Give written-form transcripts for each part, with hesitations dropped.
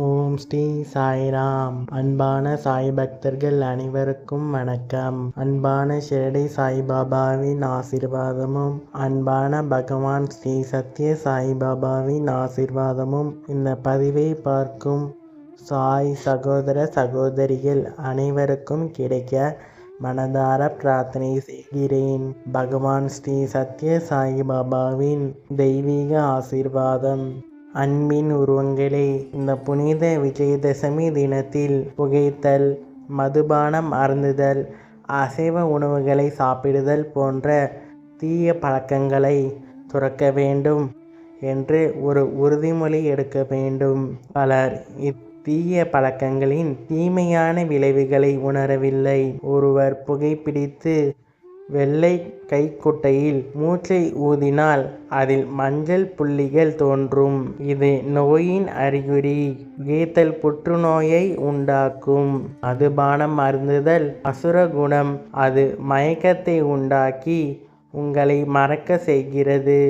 ஓம் ஸ்ரீ சாய்ராம். அன்பான சாய் பக்தர்கள் அனைவருக்கும் வணக்கம். அன்பான ஷிரடி சாய்பாபாவின் ஆசீர்வாதமும் அன்பான பகவான் ஸ்ரீ சத்ய சாய்பாபாவின் ஆசீர்வாதமும் இந்த பதிவை பார்க்கும் சாய் சகோதர சகோதரிகள் அனைவருக்கும் கிடைக்க மனதார பிரார்த்தனை செய்கிறேன். பகவான் ஸ்ரீ சத்ய சாய்பாபாவின் தெய்வீக ஆசீர்வாதம். அன்பின் உருவங்களே, இந்த புனித விஜயதசமி தினத்தில் புகைத்தல், மதுபானம் அருந்துதல், அசைவ உணவுகளை சாப்பிடுதல் போன்ற தீய பழக்கங்களை துறக்க வேண்டும் என்று ஒரு உறுதிமொழி எடுக்க வேண்டும். பலர் இத்தீய பழக்கங்களின் தீமையான விளைவுகளை உணரவில்லை. ஒருவர் புகைப்பிடித்து வெள்ளை கைக்குட்டையில் மூச்சை ஊதினால் அதில் மஞ்சள் புள்ளிகள் தோன்றும். இது நோயின் அறிகுறி. புகைத்தல் புற்றுநோயை உண்டாக்கும். மதுபானம் அருந்துதல் அசுர குணம். அது மயக்கத்தை உண்டாக்கி உங்களை மறக்க செய்கிறது.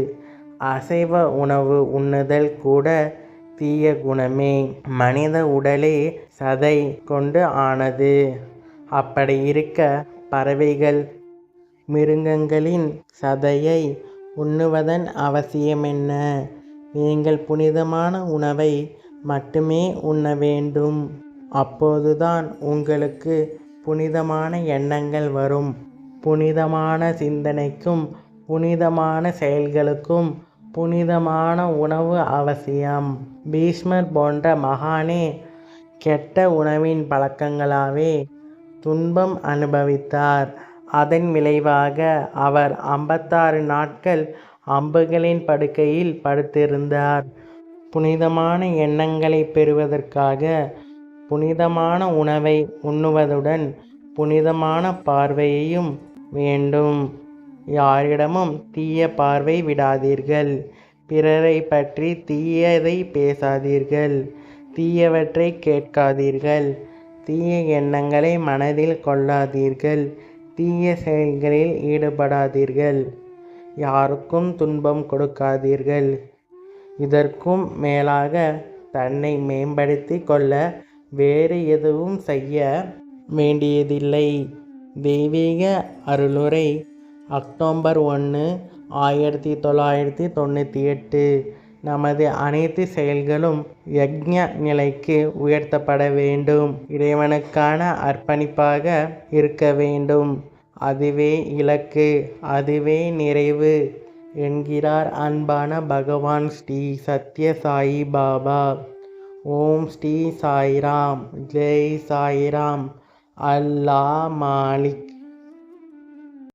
அசைவ உணவு உண்ணுதல் கூட தீய குணமே. மனித உடலே சதை கொண்டு ஆனது. அப்படி இருக்க பறவைகள் மிருகங்களின் சதையை உண்ணுவதன் அவசியமென்ன? நீங்கள் புனிதமான உணவை மட்டுமே உண்ண வேண்டும். அப்போதுதான் உங்களுக்கு புனிதமான எண்ணங்கள் வரும். புனிதமான சிந்தனைக்கும் புனிதமான செயல்களுக்கும் புனிதமான உணவு அவசியம். பீஷ்மர் போன்ற மகானே கெட்ட உணவின் பழக்கங்களாவே துன்பம் அனுபவித்தார். அதன் விளைவாக அவர் 56 நாட்கள் அம்புகளின் படுக்கையில் படுத்திருந்தார். புனிதமான எண்ணங்களை பெறுவதற்காக புனிதமான உணவை உண்ணுவதுடன் புனிதமான பார்வையையும் வேண்டும். யாரிடமும் தீய பார்வை விடாதீர்கள். பிறரை பற்றி தீயதை பேசாதீர்கள். தீயவற்றை கேட்காதீர்கள். தீய எண்ணங்களை மனதில் கொள்ளாதீர்கள். தீய செயல்களில் ஈடுபடாதீர்கள். யாருக்கும் துன்பம் கொடுக்காதீர்கள். இதற்கும் மேலாக தன்னை மேம்படுத்தி கொள்ள வேறு எதுவும் செய்ய வேண்டியதில்லை. தெய்வீக அருளுரை, அக்டோபர் 1, 1998. நமது அனைத்து செயல்களும் யக்ஞ நிலைக்கு உயர்த்தப்பட வேண்டும். இறைவனுக்கான அர்ப்பணிப்பாக இருக்க வேண்டும். அதுவே இலக்கு, அதுவே நிறைவு என்கிறார் அன்பான பகவான் ஸ்ரீ சத்ய சாயி பாபா. ஓம் ஸ்ரீ சாய்ராம். ஜெய் சாய்ராம். அல்லாஹ் மாலிக்.